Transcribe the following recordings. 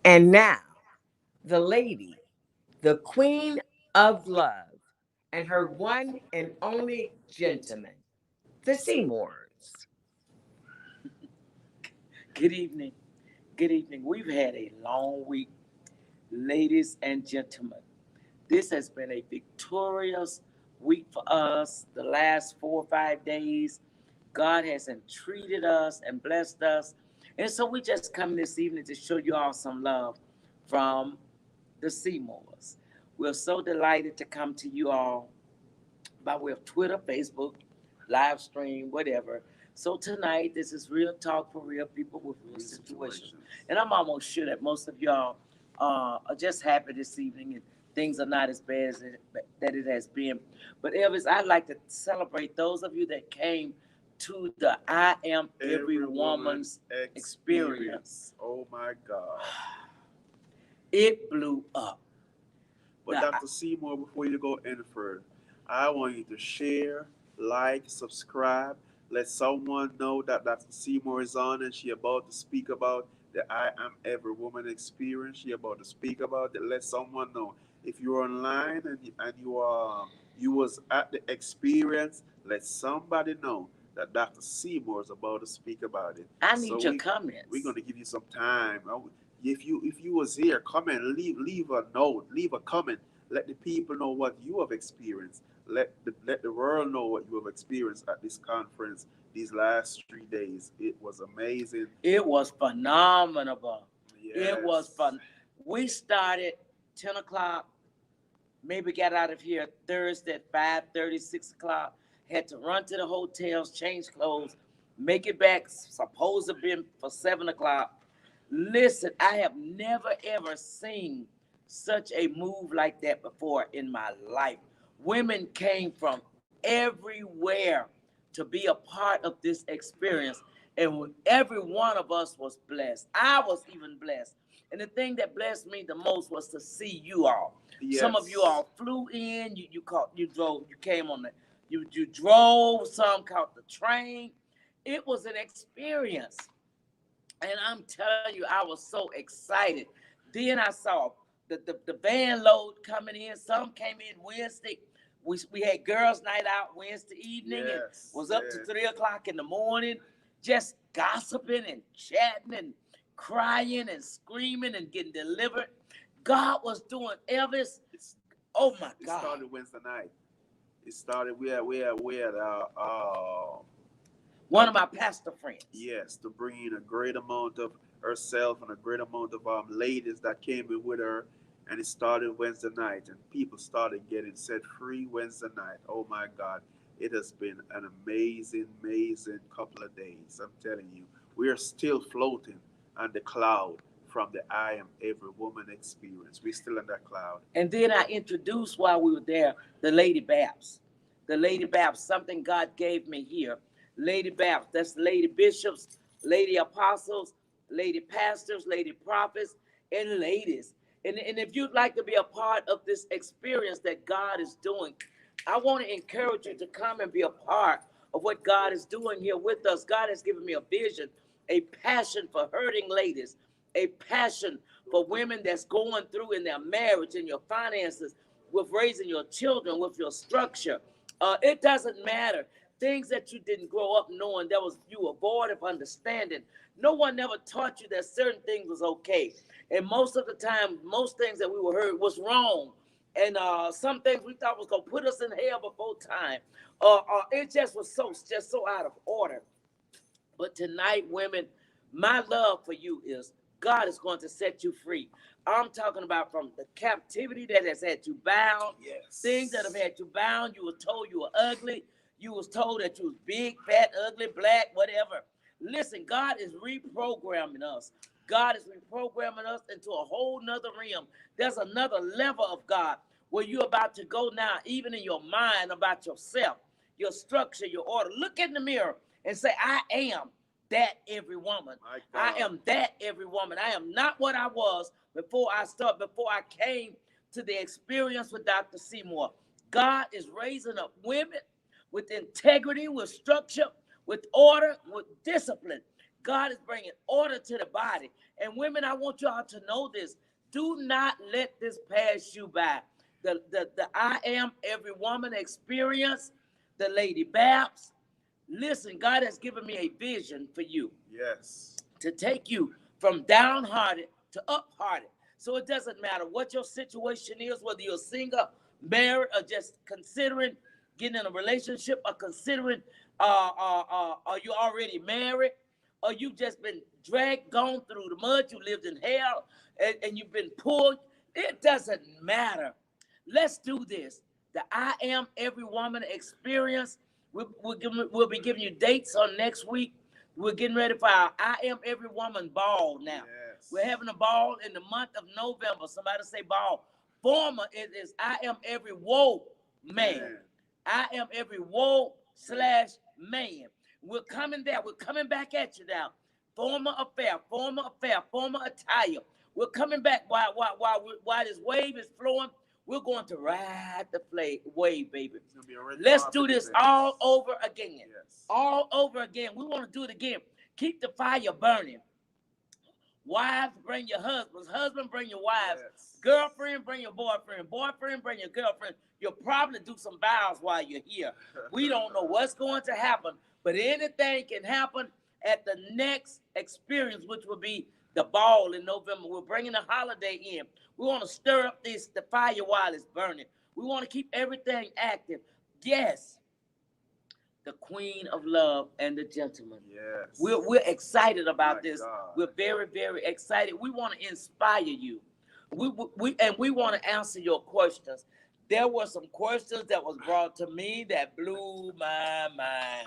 And now, the lady, the queen of love, and her one and only gentleman, the Seymours. Good evening. Good evening. We've had a long week, ladies and gentlemen. This has been a victorious week for us. The last 4 or 5 days, God has entreated us and blessed us. And so we just come this evening to show you all some love from the Seymours. We're so delighted to come to you all by way of Twitter, Facebook, live stream, whatever. So tonight, this is real talk for real people with real situations. And I'm almost sure that most of y'all are just happy this evening and things are not as bad as that it has been. But Elvis, I'd like to celebrate those of you that came to the I Am Every Woman's experience. Oh my God. It blew up. But Now, Dr. Seymour, before you go any further, I want you to share, like, subscribe. Let someone know that Dr. Seymour is on and she about to speak about the I Am Every Woman experience. She about to speak about it. Let someone know. If you're online and you was at the experience, let somebody know that Dr. Seymour is about to speak about it. I need your comments. We're gonna give you some time. If you was here, come and leave a note, leave a comment. Let the people know what you have experienced. Let the world know what you have experienced at this conference these last 3 days. It was amazing. It was phenomenal. It was Yes. fun. We started 10 o'clock, maybe got out of here Thursday at 5:30, 6 o'clock. Had to run to the hotels, change clothes, make it back, supposed to be for 7 o'clock. Listen, I have never ever seen such a move like that before in my life. Women came from everywhere to be a part of this experience, and every one of us was blessed. I was even blessed. And the thing that blessed me the most was to see you all. Yes. Some of you all flew in, you drove, you came on the you drove, some caught the train. It was an experience. And I'm telling you, I was so excited. Then I saw the van load coming in. Some came in Wednesday. We had girls' night out Wednesday evening and Yes. was up to 3 o'clock in the morning, just gossiping and chatting and crying and screaming and getting delivered. God was doing Elvis. Oh my It God. started Wednesday night. It started. We had One of my pastor friends. yes, to bring in a great amount of herself and a great amount of ladies that came in with her. And it started Wednesday night, and people started getting set free Wednesday night. Oh my God, it has been an amazing, amazing couple of days. I'm telling you, we are still floating on the cloud from the I Am Every Woman experience. We're still in that cloud. And then I introduced while we were there the Lady Babs. The Lady Babs, something God gave me here. Lady Babs, that's Lady Bishops, Lady Apostles, Lady Pastors, Lady Prophets, and ladies. And if you'd like to be a part of this experience that God is doing, I want to encourage you to come and be a part of what God is doing here with us. God has given me a vision, a passion for hurting ladies, a passion for women that's going through in their marriage, in your finances, with raising your children, with your structure. It doesn't matter. Things that you didn't grow up knowing, that was you were void of understanding. No one ever taught you that certain things was okay. And most of the time, most things that we were heard was wrong. And some things we thought was gonna put us in hell before time. It just was so out of order. But tonight, women, my love for you is God is going to set you free. I'm talking about from the captivity that has had you bound, Yes. things that have had you bound. You were told you were ugly. You was told that you was big, fat, ugly, black, whatever. Listen, God is reprogramming us. God is reprogramming us into a whole nother realm. There's another level of God where you're about to go now, even in your mind about yourself, your structure, your order. Look in the mirror and say, I am that every woman. I am that every woman. I am not what I was before I came to the experience with Dr. Seymour. God is raising up women with integrity, with structure, with order, with discipline. God is bringing order to the body. And women, I want y'all to know this. Do not let this pass you by. The I am every woman experience, the Lady Babs. Listen, God has given me a vision for you. Yes. To take you from downhearted to uphearted. So it doesn't matter what your situation is, whether you're single, married, or just considering getting in a relationship, or considering, are you already married, or you've just been gone through the mud, you lived in hell, and you've been pulled. It doesn't matter. Let's do this. The I Am Every Woman experience. We'll be giving you dates on next week. We're getting ready for our I Am Every Woman ball now. Yes. We're having a ball in the month of November. Somebody say ball. Former is I Am Every Woe Man. I Am Every Woe / man. We're coming there. We're coming back at you now. Former affair, former attire. We're coming back while this wave is flowing. We're going to ride the wave, baby. Let's do this all over again. Yes. All over again. We want to do it again. Keep the fire burning. Wives, bring your husbands. Husband, bring your wives. Yes. Girlfriend, bring your boyfriend. Boyfriend, bring your girlfriend. You'll probably do some vows while you're here. We don't know what's going to happen, but anything can happen at the next experience, which will be the ball in November. We're bringing a holiday in. We want to stir up the fire while it's burning. We want to keep everything active. Yes, the Queen of Love and the Gentleman. Yes. We're excited about My this. God. We're very, very excited. We want to inspire you. We want to answer your questions. There were some questions that was brought to me that blew my mind.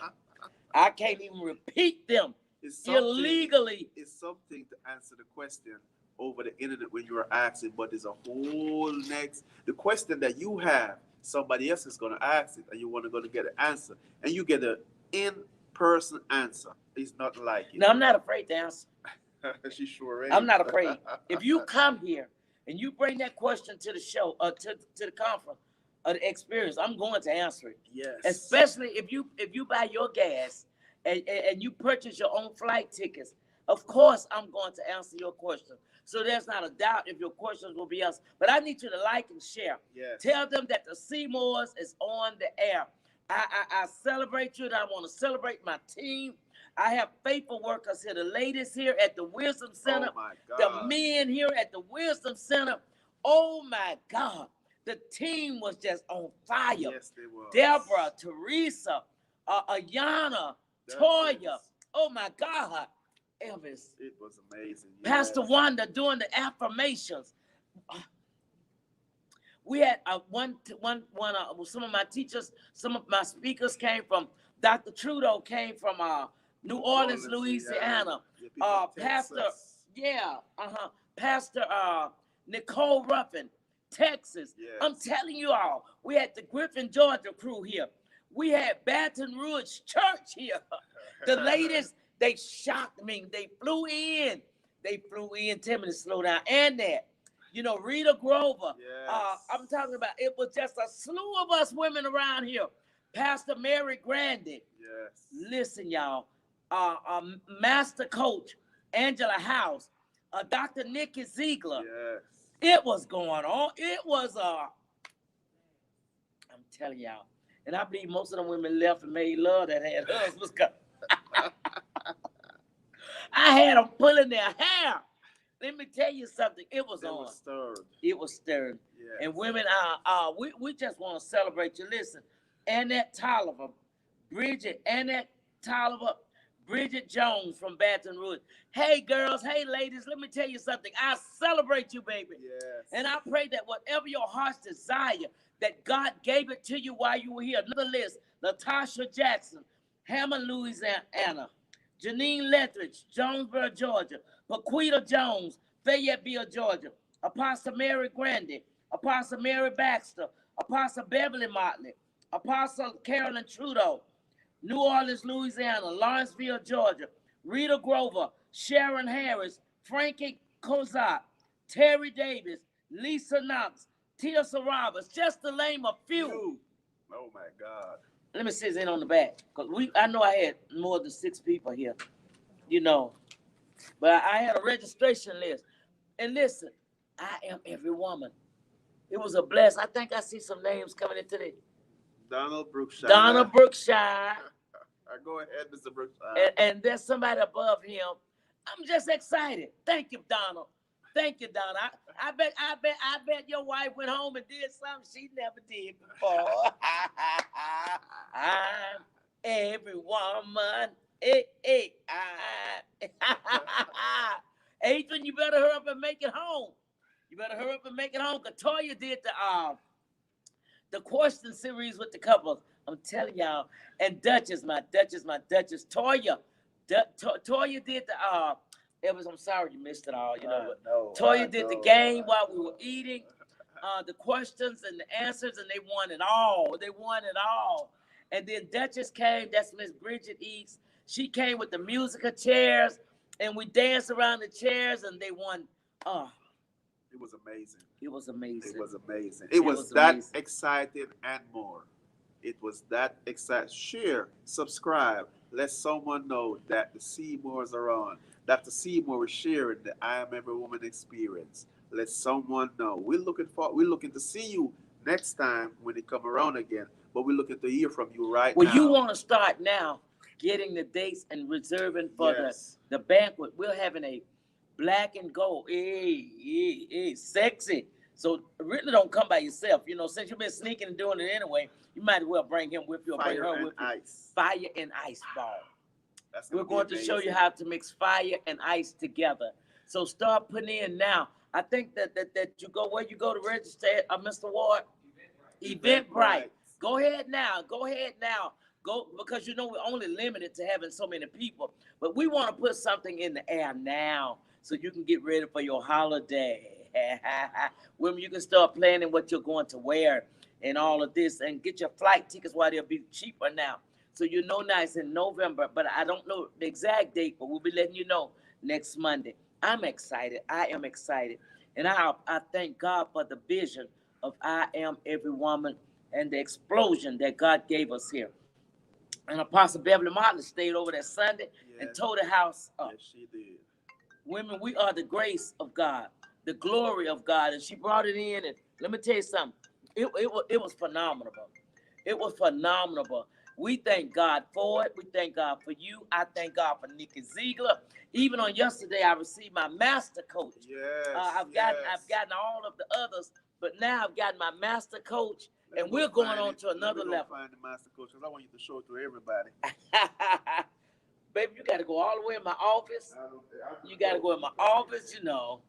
I can't even repeat them illegally. It's something to answer the question over the internet when you are asking, but there's a whole the question that you have, somebody else is going to ask it, and you want to get an answer, and you get an in-person answer. It's not like it. No, I'm not afraid to answer. She sure is. I'm not afraid. If you come here and you bring that question to the show, to the conference, or the experience, I'm going to answer it. Yes. Especially if you buy your gas and you purchase your own flight tickets. Of course, I'm going to answer your question. So there's not a doubt if your questions will be answered. But I need you to like and share. Yes. Tell them that the Seymours is on the air. I celebrate you, and I want to celebrate my team. I have faithful workers here, the ladies here at the Wisdom Center, Oh my God. the men here at the Wisdom Center. Oh my God. The team was just on fire. Yes, they were. Deborah, Teresa, Ayana, Toya. Oh my God. Elvis. It was amazing. Yes. Pastor Wanda doing the affirmations. We had some of my teachers, some of my speakers came from, Dr. Trudeau came from New Orleans, Louisiana. Pastor, Pastor Nicole Ruffin, Texas. Yes. I'm telling you all, we had the Griffin, Georgia crew here. We had Baton Rouge Church here. The ladies, they shocked me. They flew in. Tell me to slow down. And that, Rita Grover. Yes. I'm talking about, it was just a slew of us women around here. Pastor Mary Grandy. Yes. Listen, y'all. Master Coach Angela House. Dr. Nikki Ziegler. Yes. It was going on. It was I'm telling y'all. And I believe most of them women left and made love that had husbands. I had them pulling their hair. Let me tell you something. It was on. It was stirred. Yes. And women, we just want to celebrate you. Listen, Annette Tolliver, Bridget Jones from Baton Rouge. Hey, girls. Hey, ladies. Let me tell you something. I celebrate you, baby. Yes. And I pray that whatever your heart's desire, that God gave it to you while you were here. Another list: Latasha Jackson, Hammond, Louisiana; Janine Lethridge, Jonesboro, Georgia; Paquita Jones, Fayetteville, Georgia; Apostle Mary Grandy; Apostle Mary Baxter; Apostle Beverly Motley; Apostle Carolyn Trudeau, New Orleans, Louisiana; Lawrenceville, Georgia; Rita Grover; Sharon Harris; Frankie Kozak; Terry Davis; Lisa Knox; Tia Sarabas, just to name a few. Oh my God. Let me see his in on the back, because I know I had more than 6 people here. you know. But I had a registration list. And listen, I am every woman. It was a bless. I think I see some names coming in today. Donald Brookshire. Donna Brookshire. Go ahead, Mr. Brookshire. And there's somebody above him. I'm just excited. Thank you, Donald. Thank you, Donna. I bet your wife went home and did something she never did before. I'm every woman. Hey, hey, Adrian, you better hurry up and make it home. You better hurry up and make it home. Katoya did the question series with the couples. I'm telling y'all. And Duchess, my Duchess. Toya. Toya did the I'm sorry you missed it all. You know, No, Toya did the game while we were eating, the questions and the answers, and they won it all. They won it all. And then Duchess came. That's Miss Bridget Eats. She came with the musical chairs, and we danced around the chairs, and they won. It was amazing. It was amazing. It was amazing. It was that amazing. Exciting and more. It was that exciting. Share, subscribe. Let someone know that the Seymours are on. Dr. Seymour is sharing the I Am Every Woman experience. Let someone know. We're looking to see you next time when they come around again. But we're looking to hear from you right now. Well, you want to start now getting the dates and reserving for the banquet. We're having a black and gold. Hey, sexy. So really don't come by yourself. You know, since you've been sneaking and doing it anyway, you might as well bring him with you or bring her with you. Ice. Fire and ice ball. We're going to show you amazing. how to mix fire and ice together. So start putting in now. I think that you go where you go to register, Mr. Ward. Eventbrite. Go ahead now. Go because you know we're only limited to having so many people. But we want to put something in the air now so you can get ready for your holiday. When you can start planning what you're going to wear and all of this, and get your flight tickets while they'll be cheaper now. So you know now it's in November, but I don't know the exact date, but we'll be letting you know next Monday. I'm excited. I am excited. And I thank God for the vision of I Am Every Woman and the explosion that God gave us here. And Apostle Beverly Martin stayed over that Sunday and tore the house up. Yes, she did. Women, we are the grace of God, the glory of God. And she brought it in. And let me tell you something. It was phenomenal. It was phenomenal. We thank God for it. We thank God for you. I thank God for Nikki Ziegler. Even on yesterday, I received my master coach. Yes, I've gotten all of the others, but now I've gotten my master coach, and we're going on to another level. Find the master coach because I want you to show it to everybody. Baby, you got to go all the way in my office. You got to go in my office. You know,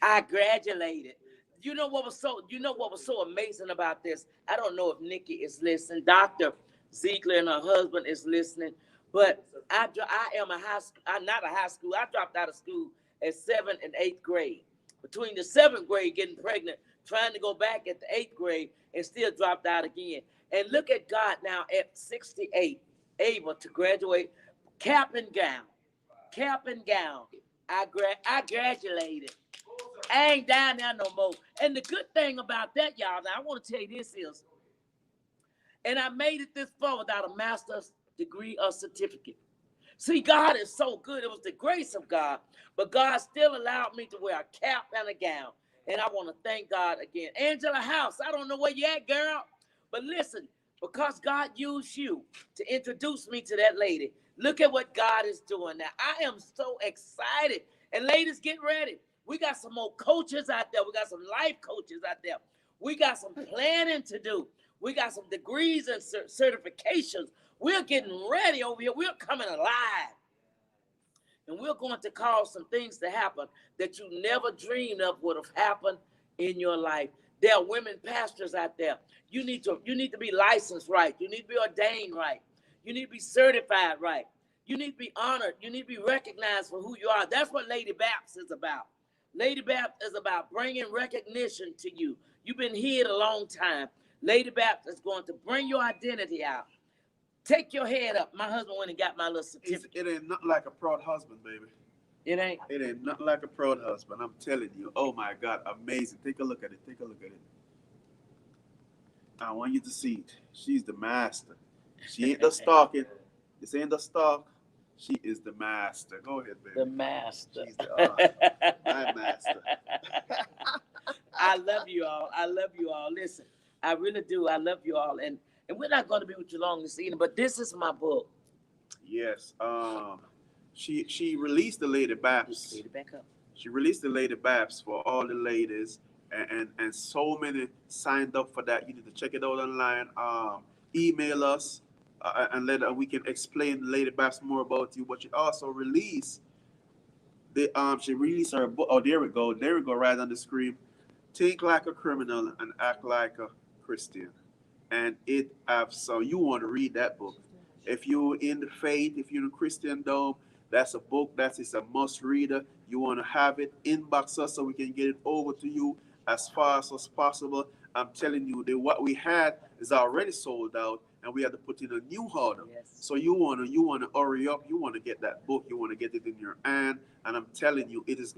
I graduated. You know what was so amazing about this? I don't know if Nikki is listening. Dr. Ziegler and her husband is listening, but I am not a high school. I dropped out of school at 7th and 8th grade. Between the 7th grade, getting pregnant, trying to go back at the 8th grade, and still dropped out again. And look at God now at 68, able to graduate, cap and gown. I graduated. I ain't down there no more. And the good thing about that, y'all, now I want to tell you this is, and I made it this far without a master's degree or certificate. See, God is so good. It was the grace of God, but God still allowed me to wear a cap and a gown. And I want to thank God again. Angela House, I don't know where you at, girl, but listen, because God used you to introduce me to that lady, look at what God is doing now. I am so excited. And ladies, get ready. We got some more coaches out there. We got some life coaches out there. We got some planning to do. We got some degrees and certifications. We're getting ready over here. We're coming alive. And we're going to cause some things to happen that you never dreamed of would have happened in your life. There are women pastors out there. You need to be licensed right. You need to be ordained right. You need to be certified right. You need to be honored. You need to be recognized for who you are. That's what Lady Baps is about. Lady Baps is about bringing recognition to you. You've been hid a long time. Lady Baps is going to bring your identity out. Take your head up. My husband went and got my little certificate. It ain't nothing like a proud husband, baby. It ain't? It ain't nothing like a proud husband. I'm telling you. Oh, my God. Amazing. Take a look at it. I want you to see it. She's the master. She ain't the stalking. This ain't the stalk. She is the master. Go ahead, The baby. master. She's the my master. I love you all. I love you all. Listen, I really do. I love you all. And we're not going to be with you long this evening, but this is my book. Yes. She released the Lady Just Baps. get it back up. She released the Lady Baps for all the ladies, and so many signed up for that. You need to check it out online. Email us, and we can explain Lady Baps more about you. But she also released she released her book. Oh, there we go, right on the screen. Think like a criminal and act like a Christian. And it have so you want to read that book. If you're in the faith, if you're in Christendom, that's a book that is a must reader. You want to have it, inbox us so we can get it over to you as fast as possible. I'm telling you that what we had is already sold out, and we had to put in a new order. Yes. So you wanna hurry up. You want to get that book. You want to get it in your hand, and I'm telling you, it's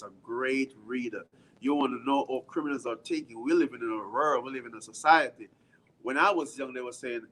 a great reader. You want to know how criminals are thinking. We live in a world. We live in a society. When I was young, they were saying,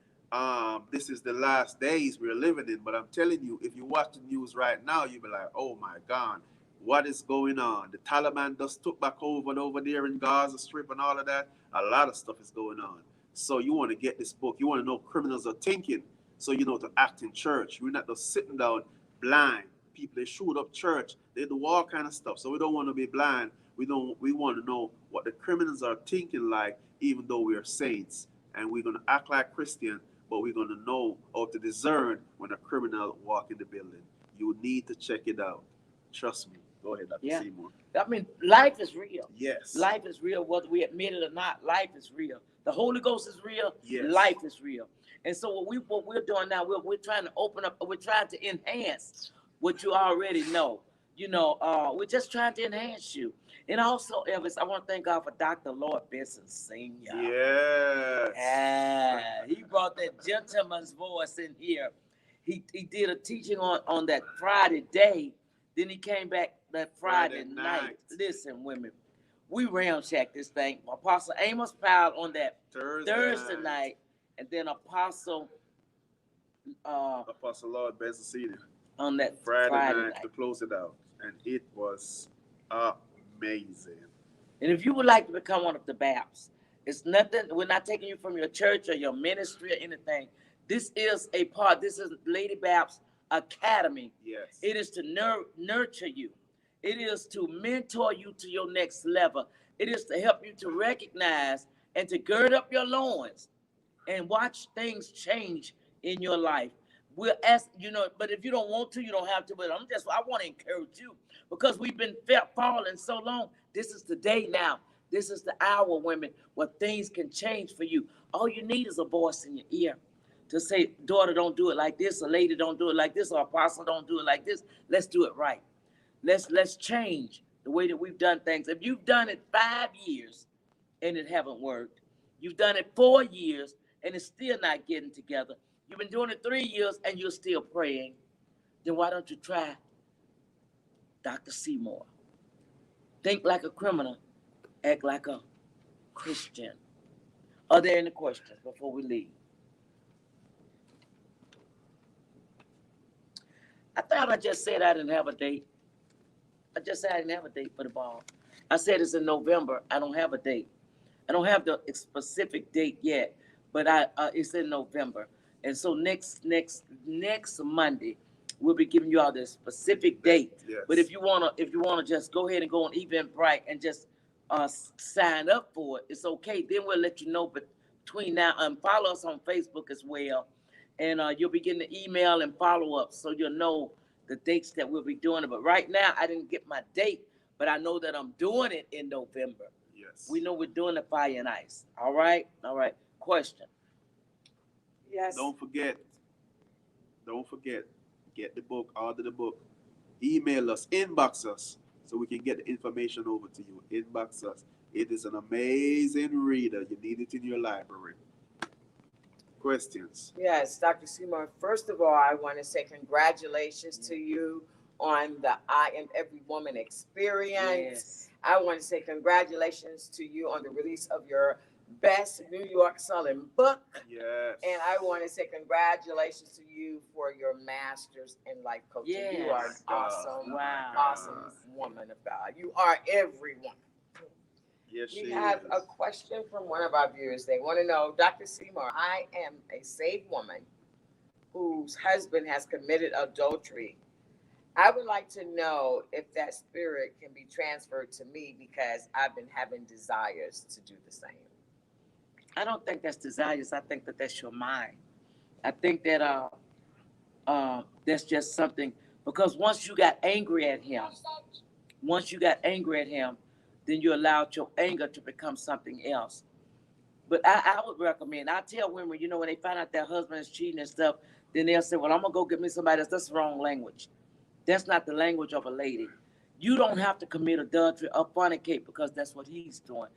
this is the last days we're living in. But I'm telling you, if you watch the news right now, you'll be like, oh my God, what is going on? The Taliban just took back over and over there in Gaza Strip and all of that. A lot of stuff is going on. So you want to get this book. You want to know criminals are thinking. So you know to act in church. We're not just sitting down blind. People, they shoot up church. They do all kind of stuff. So we don't want to be blind. We want to know what the criminals are thinking like, even though we are saints. And we're going to act like Christian, but we're going to know how to discern when a criminal walk in the building. You need to check it out. Trust me. Go ahead, Dr. Yeah. Seymour. I mean, life is real. Yes. Life is real, whether we admit it or not. Life is real. The Holy Ghost is real. Yes. Life is real. And so what we're doing now, we're trying to open up. We're trying to enhance what you already know. We're just trying to enhance you. And also, Elvis, I want to thank God for Dr. Lord Benson Sr. Yes. Yeah, he brought that gentleman's voice in here. He did a teaching on that Friday day. Then he came back that Friday night. Listen, women, we ramshacked this thing. Apostle Amos Powell on that Thursday night, and then Apostle Lord Benson Sr. on that Friday Friday night to close it out. And it was amazing. And if you would like to become one of the BAPs, it's nothing. We're not taking you from your church or your ministry or anything. This is a part. This is Lady BAP's Academy. Yes. It is to nurture you. It is to mentor you to your next level. It is to help you to recognize and to gird up your loins and watch things change in your life. We'll ask, but if you don't want to, you don't have to. But I want to encourage you because we've been falling so long. This is the day now. This is the hour, women, where things can change for you. All you need is a voice in your ear to say, daughter, don't do it like this, or lady, don't do it like this, or apostle, don't do it like this. Let's do it right. Let's change the way that we've done things. If you've done it 5 years and it haven't worked, you've done it 4 years and it's still not getting together, you've been doing it 3 years and you're still praying, then why don't you try Dr. Seymour? Think like a criminal, act like a Christian. Are there any questions before we leave? I thought I just said I didn't have a date. I just said I didn't have a date for the ball. I said it's in November. I don't have a date. I don't have the specific date yet, but it's in November. And so next Monday, we'll be giving you all the specific date. Yes. But if you wanna just go ahead and go on Eventbrite and just sign up for it, it's okay. Then we'll let you know. But between now and follow us on Facebook as well, and you'll be getting the email and follow up, so you'll know the dates that we'll be doing it. But right now, I didn't get my date, but I know that I'm doing it in November. Yes. We know we're doing the Fire and Ice. All right. Question. Yes. Don't forget. Get the book, order the book. Email us, inbox us, so we can get the information over to you. Inbox us. It is an amazing reader. You need it in your library. Questions? Yes, Dr. Seymour, first of all, I want to say congratulations to you on the I Am Every Woman experience. Yes. I want to say congratulations to you on the release of your best New York selling book. Yes. And I want to say congratulations to you for your master's in life coaching. You are an Yes. awesome, Wow. awesome woman of God. You are everyone. Yes, she We have is. a question from one of our viewers. They want to know, Dr. Seymour, I am a saved woman whose husband has committed adultery. I would like to know if that spirit can be transferred to me because I've been having desires to do the same. I don't think that's desires. I think that that's your mind. I think that that's just something because once you got angry at him, then you allowed your anger to become something else. But I would recommend. I tell women, when they find out their husband is cheating and stuff, then they'll say, "Well, I'm gonna go get me somebody else." That's the wrong language. That's not the language of a lady. You don't have to commit adultery or fornicate because that's what he's doing.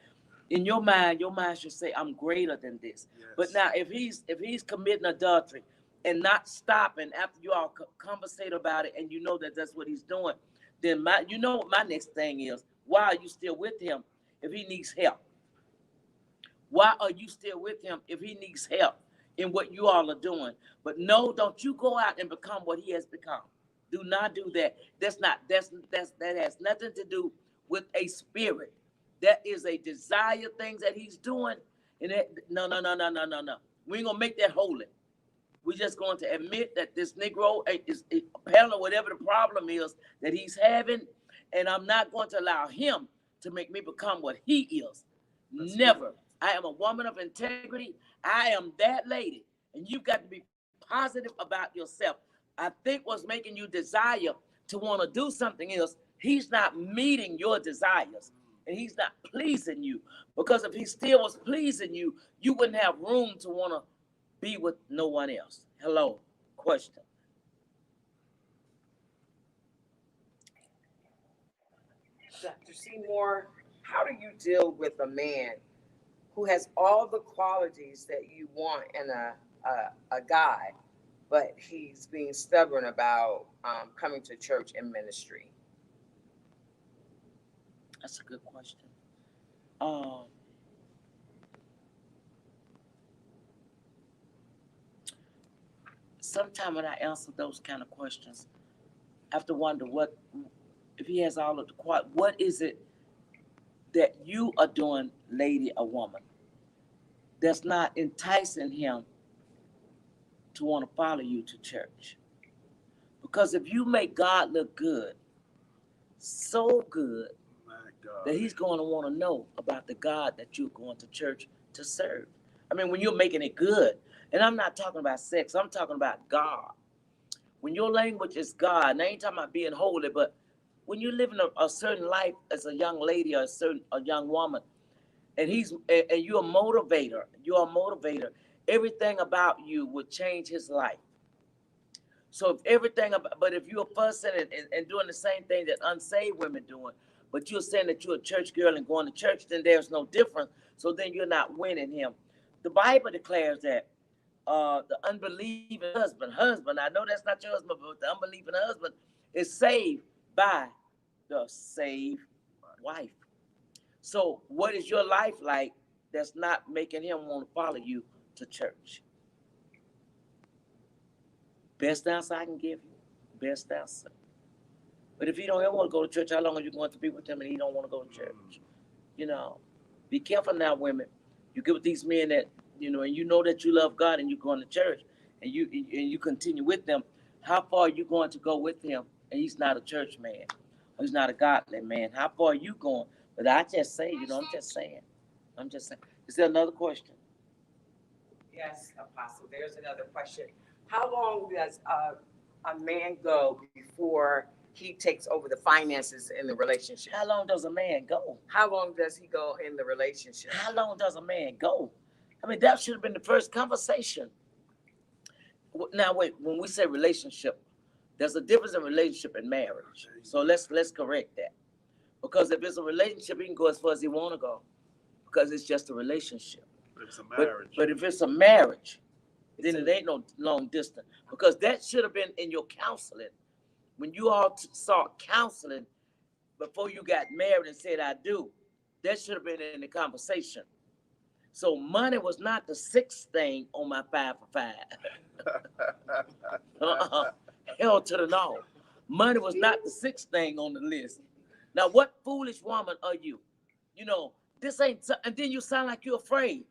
In your mind should say, "I'm greater than this." Yes. But now, if he's committing adultery and not stopping after you all conversate about it, and you know that that's what he's doing, then what my next thing is, why are you still with him if he needs help? Why are you still with him if he needs help in what you all are doing? But no, don't you go out and become what he has become. Do not do that. That has nothing to do with a spirit. That is a desire things that he's doing. And no, no, no, no, no, no, no. We ain't gonna make that holy. We're just going to admit that this Negro is apparently whatever the problem is that he's having, and I'm not going to allow him to make me become what he is. That's Never. good. I am a woman of integrity. I am that lady, and you've got to be positive about yourself. I think what's making you desire to want to do something else, he's not meeting your desires, and he's not pleasing you. Because if he still was pleasing you, you wouldn't have room to want to be with no one else. Hello, question. Dr. Seymour, how do you deal with a man who has all the qualities that you want in a guy, but he's being stubborn about coming to church and ministry? That's a good question. Um, Sometimes when I answer those kind of questions, I have to wonder what if he has all of the qualities. What is it that you are doing, lady or woman, that's not enticing him to want to follow you to church? Because if you make God look good, so good My God. that he's going to want to know about the God that you're going to church to serve. I mean, when you're making it good, and I'm not talking about sex, I'm talking about God. When your language is God, and I ain't talking about being holy, but when you're living a certain life as a young lady or a young woman, and you're a motivator, everything about you would change his life. So if everything about, but if you're fussing and doing the same thing that unsaved women doing, but you're saying that you're a church girl and going to church, then there's no difference. So then you're not winning him. The Bible declares that the unbelieving husband, I know that's not your husband, but the unbelieving husband is saved by the saved wife. So what is your life like that's not making him want to follow you to church? Best answer I can give you. Best answer. But if he don't ever want to go to church, how long are you going to be with him and he don't want to go to church? You know, be careful now, women. You get with these men that, and you know that you love God and you're going to church and you continue with them. How far are you going to go with him? And he's not a church man. Or he's not a godly man. How far are you going? But I just say, I'm just saying. I'm just saying. Is there another question? Yes, Apostle. There's another question. How long does a man go before he takes over the finances in the relationship? How long does a man go? How long does he go in the relationship? How long does a man go? I mean, that should have been the first conversation. Now, wait, when we say relationship, there's a difference in relationship and marriage. So let's correct that. Because if it's a relationship, he can go as far as he want to go because it's just a relationship. But it's a marriage. But if it's a marriage, then it ain't no long distance because that should have been in your counseling. When you all sought counseling before you got married and said, I do, that should have been in the conversation. So money was not the sixth thing on my 5 for 5. Hell to the no. Money was not the sixth thing on the list. Now, what foolish woman are you? You know, this ain't, and then you sound like you're afraid.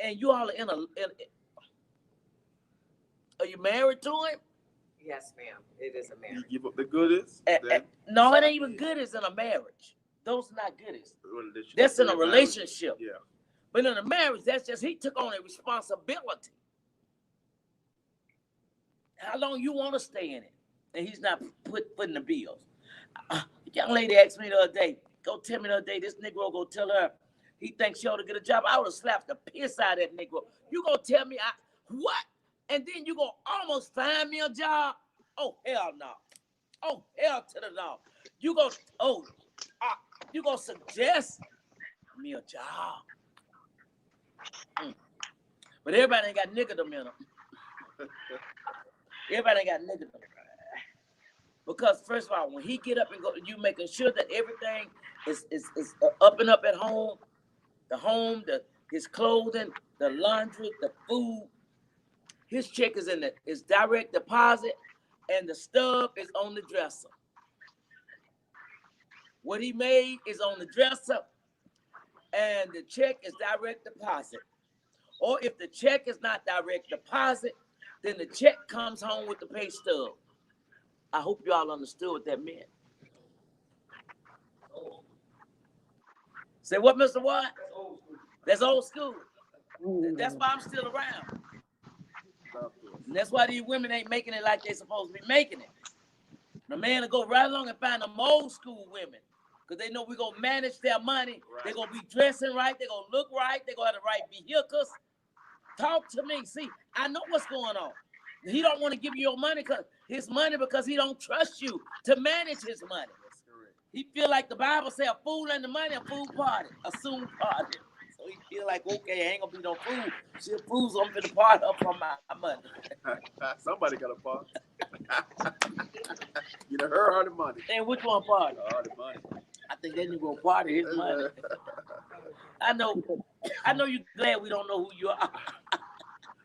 And you all are are you married to him? Yes, ma'am. It is a You marriage. give up the goodies. Then, No, it ain't even goodies in a marriage. Those are not goodies. well, they should That's in a be married. relationship. Yeah. But in a marriage, that's just, he took on a responsibility. How long you want to stay in it? And he's not putting the bills. A young lady asked me the other day, go tell me the other day, this Negro go tell her he thinks she ought to get a job. I would have slapped the piss out of that Negro. You gonna tell me what? And then you gonna almost find me a job? Oh, hell no. Oh, hell to the no. You gonna suggest me a job. But everybody ain't got niggerdom in them. Everybody ain't got niggerdom. Because first of all, when he get up and go, you making sure that everything is up and up at home, his clothing, the laundry, the food. His check is direct deposit, and the stub is on the dresser. What he made is on the dresser, and the check is direct deposit. Or if the check is not direct deposit, then the check comes home with the pay stub. I hope you all understood what that meant. Say what, Mr. Watt? That's old school. That's why I'm still around. And that's why these women ain't making it like they supposed to be making it. The man will go right along and find them old school women. Because they know we're going to manage their money. Right. They're going to be dressing right. They're going to look right. They're going to have the right vehicles. Talk to me. See, I know what's going on. He don't want to give you your money, because he don't trust you to manage his money. He feel like the Bible say a fool and the money, a fool party, a soon party. So he feel like, okay, I ain't gonna be no fool. She a fool, so I'm gonna part up from my money. Somebody got a part. Either her or the money. And which one party? Oh, the money. I think that nigga gonna party his money. I know you glad we don't know who you are.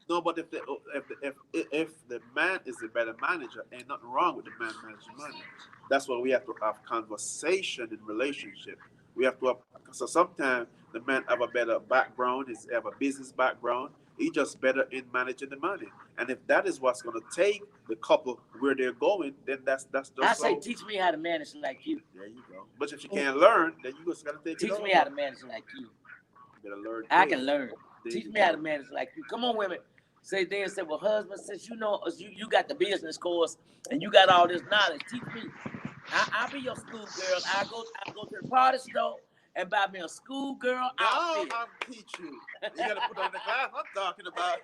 No, but if the man is a better manager, ain't nothing wrong with the man managing money. That's why we have to have conversation in relationship. We have to have, so sometimes the man have a better background, he have a business background. He just better in managing the money. And if that is what's going to take the couple where they're going, then that's just I say, teach me how to manage like you. There you go. But if you can't learn, then you just got to take it over. Teach me how to manage like you. You better learn. I can learn. Teach me how to manage like you. Come on, women. Say, well, husband, since you know you got the business course and you got all this knowledge, teach me. I'll be your school girl. I go to the party store and buy me a schoolgirl outfit. No, I'll teach you. You gotta put on the class I'm talking about.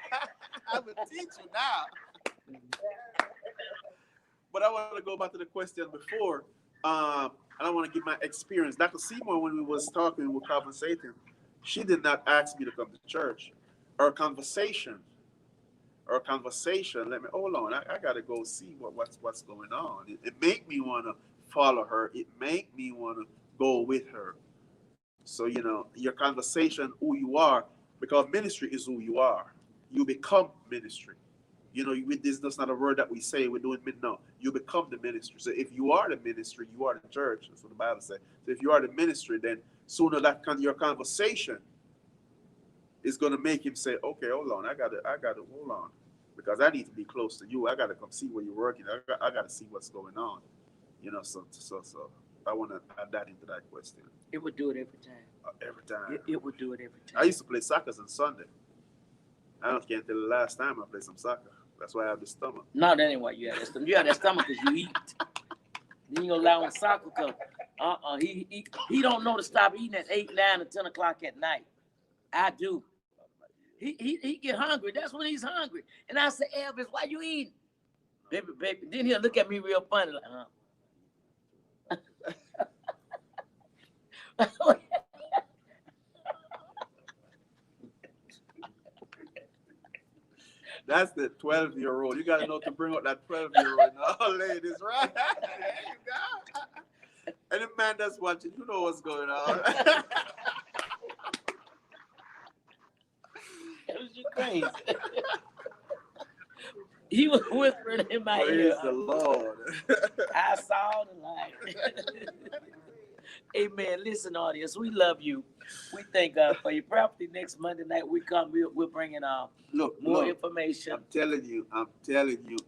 I will teach you now. But I want to go back to the question before. And I want to give my experience. Dr. Seymours, when we was talking, we were conversating, she did not ask me to come to church. Our conversation, let me, hold on, I gotta go see what's going on. It make me want to follow her. It make me want to go with her. So, your conversation, who you are, because ministry is who you are. You become ministry. This is not a word that we say, we're doing, no. You become the ministry. So if you are the ministry, you are the church. That's what the Bible says. So if you are the ministry, then sooner your conversation is going to make him say, okay, hold on, I got to hold on. Because I need to be close to you. I got to come see where you're working. I got to see what's going on. So I want to add that into that question. It would do it every time. Every time. It would do it every time. I used to play soccer on Sunday. I can't tell the last time I played some soccer. That's why I have the stomach. No, that ain't why you have that stomach. You have that stomach because you eat. You ain't gonna allow him soccer because he don't know to stop eating at 8, 9, or 10 o'clock at night. I do. He get hungry. That's when he's hungry. And I say, Elvis, why you eating? Baby. Then he'll look at me real funny like, That's the 12-year-old. You got to know to bring up that 12-year-old. Oh, ladies, right? There you go. And the man that's watching, you know what's going on. crazy. He was whispering in my ear. Praise the Lord. I saw the light. Amen. Listen, audience, we love you. We thank God for you. Probably next Monday night we come. We're bringing more Look, information. I'm telling you,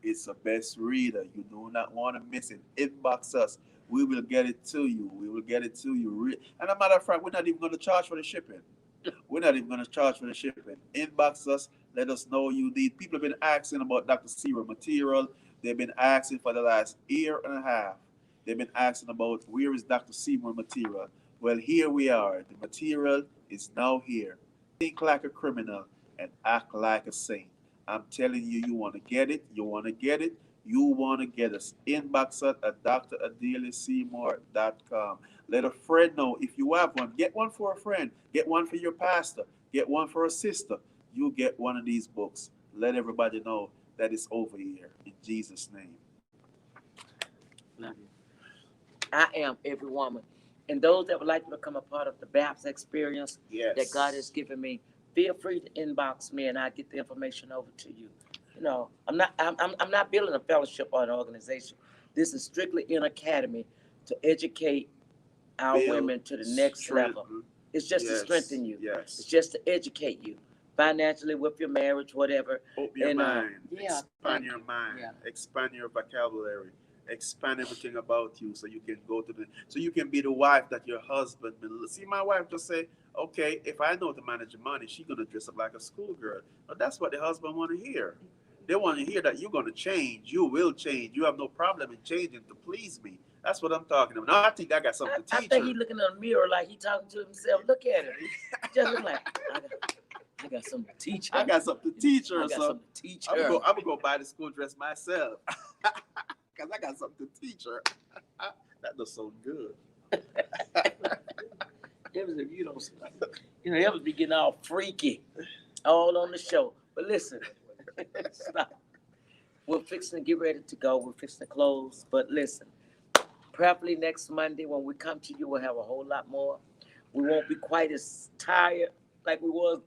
it's the best reader. You do not want to miss it. Inbox us. We will get it to you. We will get it to you. And a matter of fact, we're not even going to charge for the shipping. We're not even going to charge for the shipping. Inbox us. Let us know you need. People have been asking about Dr. Seymour material. They've been asking for the last year and a half. They've been asking about where is Dr. Seymour material. Well, here we are. The material is now here. Think like a criminal and act like a saint. I'm telling you, you want to get it. You want to get it. You want to get us. Inbox us at dradeliaseymour.com. Let a friend know if you have one. Get one for a friend. Get one for your pastor. Get one for a sister. You get one of these books. Let everybody know that it's over here. In Jesus' name. I am every woman. And those that would like to become a part of the BAPS experience Yes. that God has given me, feel free to inbox me and I'll get the information over to you. You know, I'm not building a fellowship or an organization. This is strictly an academy to educate our women to the next level. It's just to strengthen you. Yes. It's just to educate you financially with your marriage, whatever. Open your mind. Yeah. Expand your mind. Yeah. Expand your vocabulary. Expand everything about you so you can so you can be the wife that your husband will. See, my wife just say, okay, if I know to manage money, she's gonna dress up like a schoolgirl. But that's what the husband want to hear. They want to hear that you're gonna change. You will change. You have no problem in changing to please me. That's what I'm talking about. Now I think I got something to teach I think her. he's looking in the mirror like he talking to himself. Look at him. Just look like I got something to teach her. I got something to teach her. I got something to teach her. I'm gonna go buy the school dress myself. Cause I got something to teach her. That does so good. Ever be getting all freaky, all on the show. But listen, stop. We're fixing to get ready to go. We're fixing to close. But listen, probably next Monday when we come to you, we'll have a whole lot more. We won't be quite as tired like we was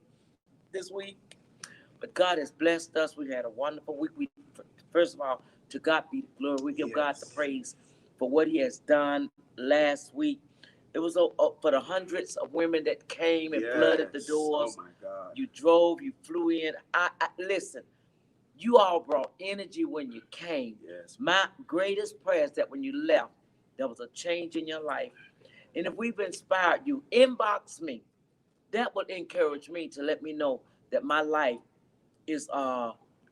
this week. But God has blessed us. We had a wonderful week. First of all, to God be the glory. We give God the praise for what He has done last week. It was for the hundreds of women that came and flooded the doors. Oh my God! You drove, you flew in. I listen. You all brought energy when you came. Yes. My greatest prayer is that when you left, there was a change in your life. And if we've inspired you, inbox me. That would encourage me to let me know that my life is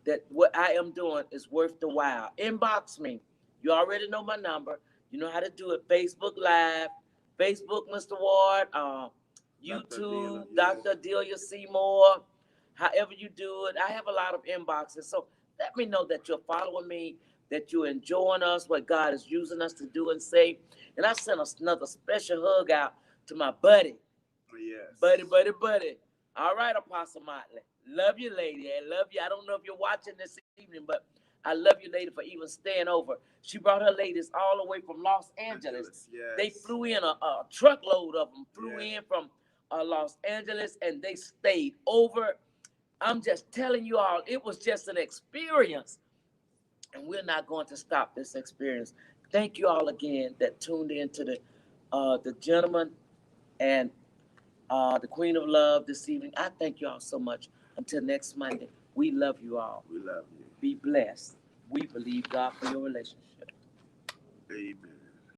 that what I am doing is worth the while. Inbox me. You already know my number. You know how to do it. Facebook Live, Facebook Mr. Ward, YouTube, Dr. Delia Seymour. However you do it, I have a lot of inboxes. So let me know that you're following me, that you're enjoying us, what God is using us to do and say. And I sent another special hug out to my buddy. Yes. Buddy. All right, Apostle Motley. Love you, lady. I love you. I don't know if you're watching this evening, but I love you, lady, for even staying over. She brought her ladies all the way from Los Angeles. Yes. They flew in a truckload of them, flew in from Los Angeles, and they stayed over. I'm just telling you all, it was just an experience. And we're not going to stop this experience. Thank you all again that tuned in to the gentleman and the Queen of Love this evening. I thank you all so much. Until next Monday, we love you all. We love you. Be blessed. We believe God for your relationship. Amen.